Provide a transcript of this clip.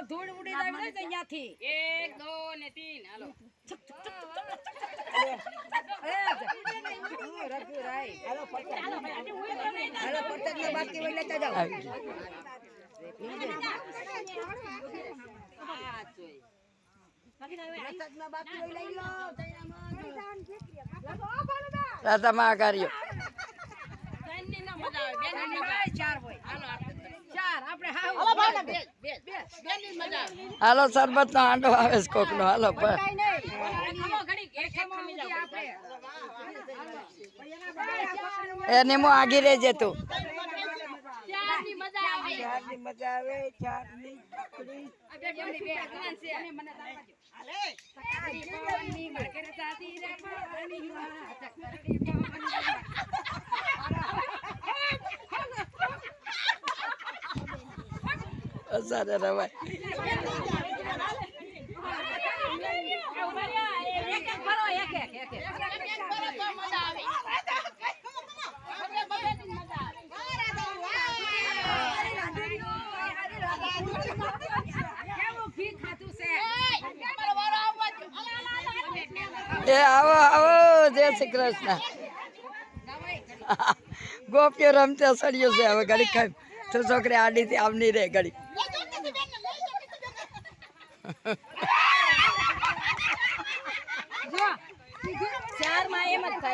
ધૂળ ઉડી જાય ને અહીંયાથી 1 2 ને 3 હાલો રઘુરાય હાલો પતંગ બાકી હોય લેતા જાઓ રાતામાં કર્યો હાલો સરબત નો આંડો આવે છે કોક નો હાલો એને હું આગી રહેજે તું મજા આવે સારા રવાય એ આવો આવો જય શ્રી કૃષ્ણ ગોપીઓ રમતે સળિયો છે હવે ઘડી ખાઈ તો છોકરી આડી થી આમ નહીં રે ઘડી ચાર માં એમ જ થાય